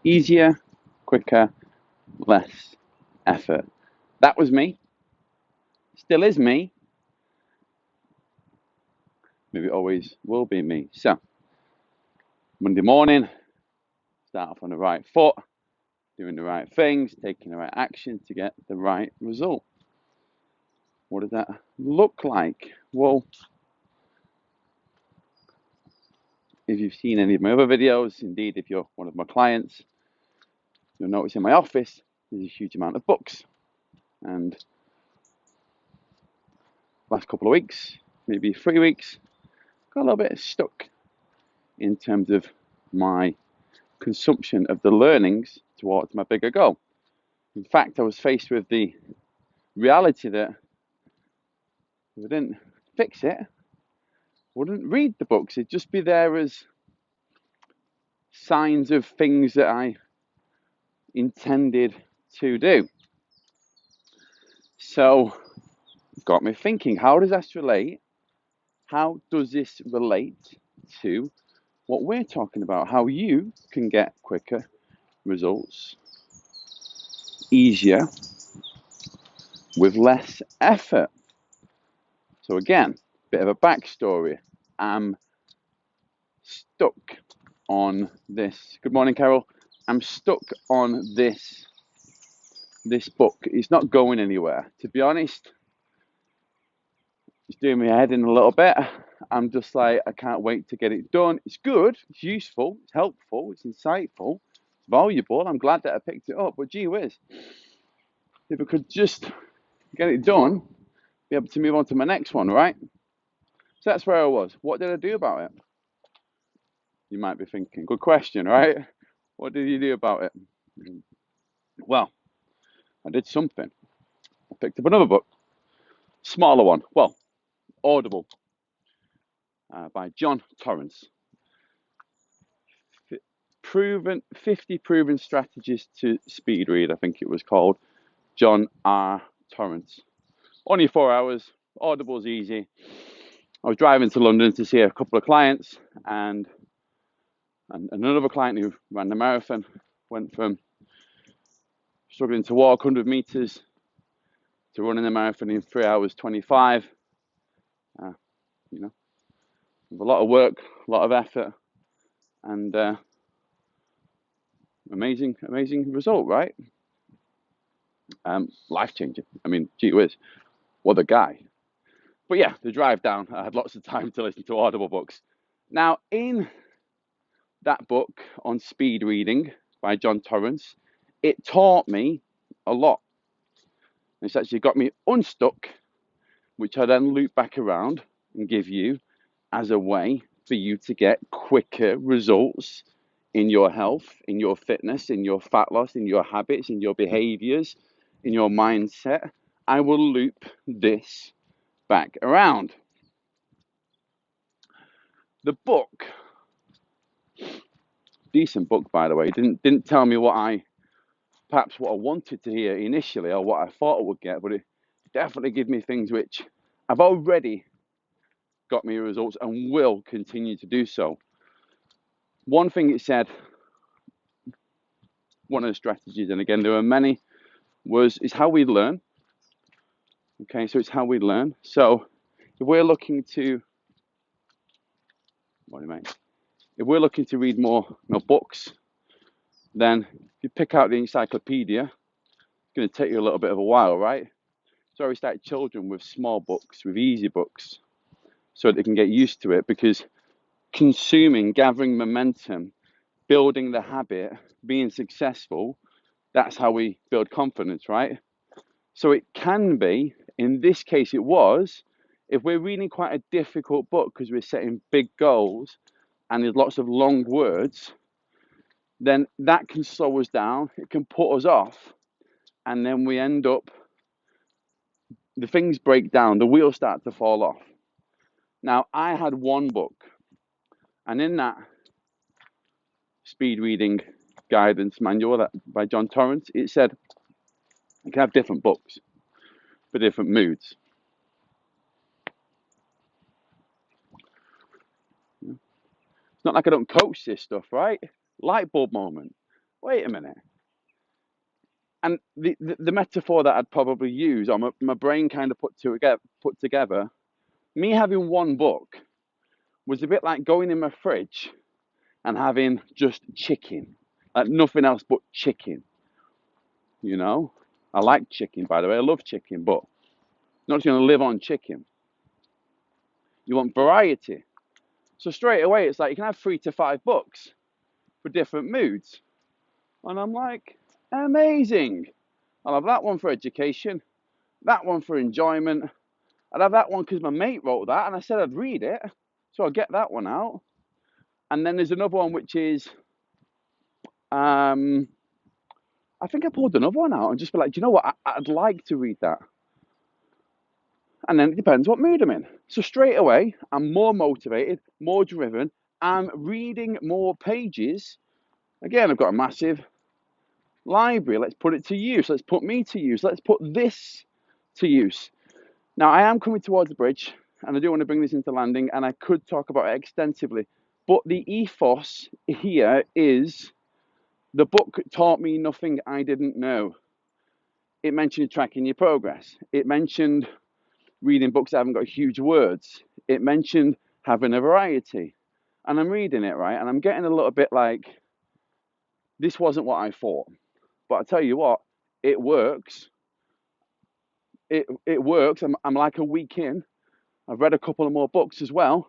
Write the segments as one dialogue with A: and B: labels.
A: Easier, quicker, less effort. That was me. Still is me. Maybe it always will be me. So, Monday morning, start off on the right foot, doing the right things, taking the right action to get the right result. What does that look like? Well, if you've seen any of my other videos, indeed, if you're one of my clients, you'll notice in my office there's a huge amount of books. And last couple of weeks, maybe 3 weeks, got a little bit stuck in terms of my consumption of the learnings towards my bigger goal. In fact, I was faced with the reality that if I didn't fix it, I wouldn't read the books. It'd just be there as signs of things that I intended to do. So it got me thinking, how does this relate? How does this relate to what we're talking about? How you can get quicker results, easier, with less effort. So again, bit of a backstory. I'm stuck on this. Good morning, Carol. I'm stuck on this book. It's not going anywhere. To be honest, it's doing my head in a little bit. I'm just like, I can't wait to get it done. It's good, it's useful, it's helpful, it's insightful, it's valuable. I'm glad that I picked it up, but gee whiz, if I could just get it done, be able to move on to my next one, right? So that's where I was. What did I do about it? You might be thinking, good question, right? What did you do about it? Well, I did something. I picked up another book, smaller one. Well, Audible, by John Torrance. 50 proven strategies to speed read, I think it was called. John R. Torrance. Only 4 hours. Audible's easy. I was driving to London to see a couple of clients, and another client who ran the marathon went from struggling to walk 100 meters to running the marathon in 3 hours 25. You know, with a lot of work, a lot of effort, and amazing result, right? Life changing. I mean, gee whiz, what a guy. But yeah, the drive down, I had lots of time to listen to Audible books. Now, in that book on speed reading by John Torrance, it taught me a lot. It's actually got me unstuck, which I then loop back around and give you as a way for you to get quicker results in your health, in your fitness, in your fat loss, in your habits, in your behaviors, in your mindset. I will loop this back around. The book, decent book by the way, didn't tell me what I wanted to hear initially or what I thought I would get, but it definitely gave me things which I've already got me results and will continue to do so. One thing it said, one of the strategies, and again there are many, is how we learn. Okay, so it's how we learn. So if we're looking to if we're looking to read more books, then if you pick out the encyclopedia, it's going to take you a little bit of a while, right? So we start children with small books, with easy books, so they can get used to it, because consuming, gathering momentum, building the habit, being successful, that's how we build confidence, right? So it can be, in this case it was, if we're reading quite a difficult book because we're setting big goals and there's lots of long words, then that can slow us down, it can put us off, and then we end up, the things break down, the wheels start to fall off. Now, I had one book, and in that speed reading guidance manual by John Torrance, it said you can have different books for different moods. It's not like I don't coach this stuff, right? Light bulb moment. wait a minute. And the metaphor that I'd probably use, or my brain kind of put together, me having one book was a bit like going in my fridge and having just chicken, like nothing else but chicken. You know, I like chicken, by the way. I love chicken, but not just going to live on chicken. You want variety. So straight away, it's like you can have 3 to 5 books for different moods. And I'm like, amazing. I'll have that one for education, that one for enjoyment. I'd have that one because my mate wrote that and I said I'd read it. So I'll get that one out. And then there's another one which is, I think I pulled another one out and just be like, do you know what? I'd like to read that. And then it depends what mood I'm in. So straight away, I'm more motivated, more driven. I'm reading more pages. Again, I've got a massive library. Let's put it to use. Let's put me to use. Let's put this to use. Now, I am coming towards the bridge, and I do want to bring this into landing, and I could talk about it extensively. But the ethos here is the book taught me nothing I didn't know. It mentioned tracking your progress. It mentioned reading books that haven't got huge words. It mentioned having a variety. And I'm reading it, right? And I'm getting a little bit like, this wasn't what I thought. But I tell you what, it works. It works. I'm like a week in. I've read a couple of more books as well.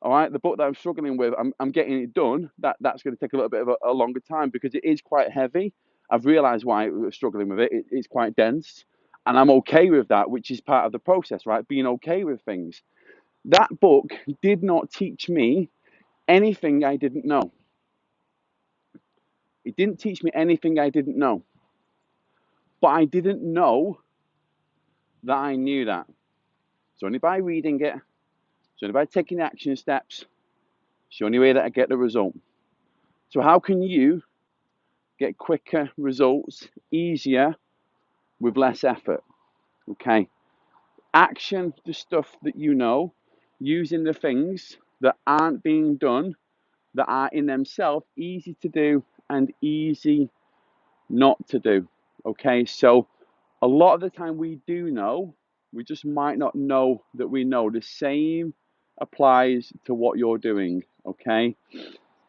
A: All right, the book that I'm struggling with, I'm getting it done. That's going to take a little bit of a longer time because it is quite heavy. I've realised why we're struggling with it. It's quite dense, and I'm okay with that, which is part of the process, right? Being okay with things. That book did not teach me anything I didn't know. It didn't teach me anything I didn't know, but I didn't know that I knew that. It's only by reading it. It's only by taking the action steps. It's the only way that I get the result. So how can you get quicker results, easier, with less effort? Okay. Action the stuff that you know, using the things that aren't being done, that are in themselves easy to do and easy not to do. Okay. So a lot of the time we do know, we just might not know that we know. The same applies to what you're doing. Okay.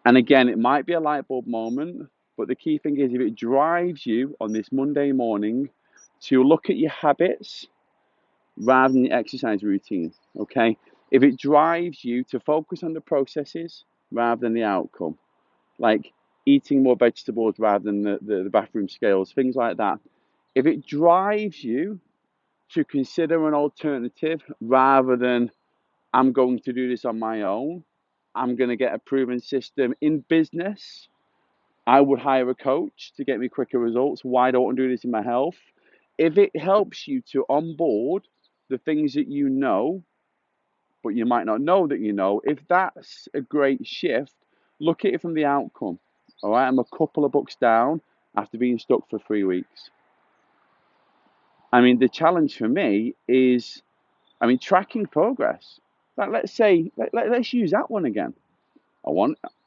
A: And again, it might be a light bulb moment, but the key thing is if it drives you on this Monday morning to look at your habits rather than your exercise routine, okay? If it drives you to focus on the processes rather than the outcome, like eating more vegetables rather than the bathroom scales, things like that. If it drives you to consider an alternative rather than I'm going to do this on my own, I'm going to get a proven system in business. I would hire a coach to get me quicker results. Why don't I do this in my health? If it helps you to onboard the things that you know, but you might not know that you know, if that's a great shift, look at it from the outcome. All right, I'm a couple of books down after being stuck for 3 weeks. I mean, the challenge for me is, tracking progress. Like, let's say, let's use that one again.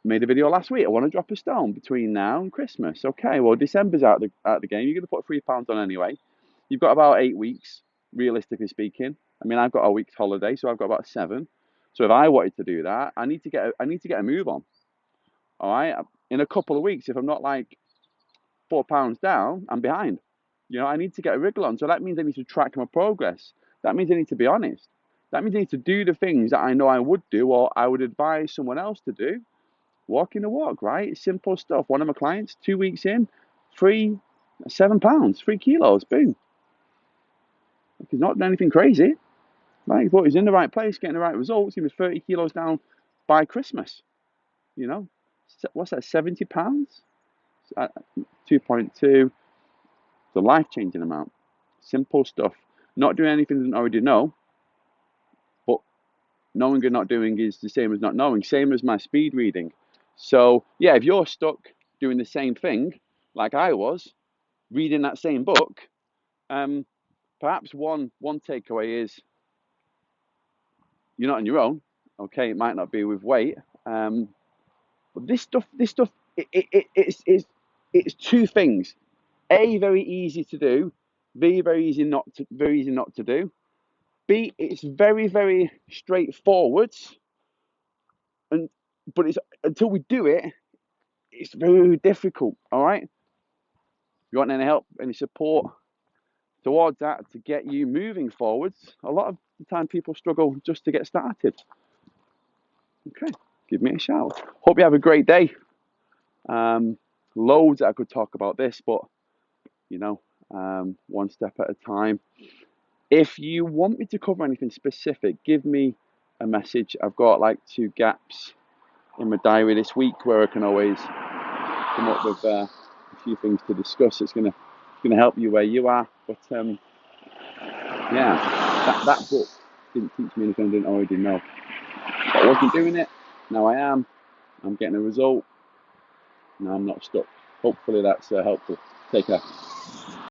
A: Made a video last week. I want to drop a stone between now and Christmas. Okay, well December's out the game. You're going to put £3 on anyway. You've got about 8 weeks, realistically speaking. I mean, I've got a week's holiday, so I've got about 7. So if I wanted to do that, I need to get a move on. All right, in a couple of weeks, if I'm not like £4 down, I'm behind. I need to get a wriggle on. So that means I need to track my progress. That means I need to be honest. That means I need to do the things that I know I would do or I would advise someone else to do. Walking the walk, right? Simple stuff. One of my clients, 2 weeks in, 7 pounds, 3 kilos, boom. He's not done anything crazy, right? But he's in the right place, getting the right results. He was 30 kilos down by Christmas. What's that? £70? 2.2. It's a life-changing amount. Simple stuff. Not doing anything that I already know, but knowing and not doing is the same as not knowing. Same as my speed reading. So yeah, if you're stuck doing the same thing like I was, reading that same book, perhaps one takeaway is you're not on your own. Okay, it might not be with weight, but this stuff, it's it's two things. A, very easy to do. B, very easy not to do. B, it's very straightforward. And but it's until we do it, it's very difficult. All right. If you want any help, any support towards that to get you moving forwards, a lot of the time people struggle just to get started. Okay, give me a shout. Hope you have a great day. Loads that I could talk about this, but you know, one step at a time. If you want me to cover anything specific, give me a message. I've got like 2 gaps in my diary this week where I can always come up with a few things to discuss. It's gonna help you where you are. But yeah, that book didn't teach me anything I didn't already know. But I wasn't doing it. Now I am. I'm getting a result. Now I'm not stuck. Hopefully that's helpful. Take care.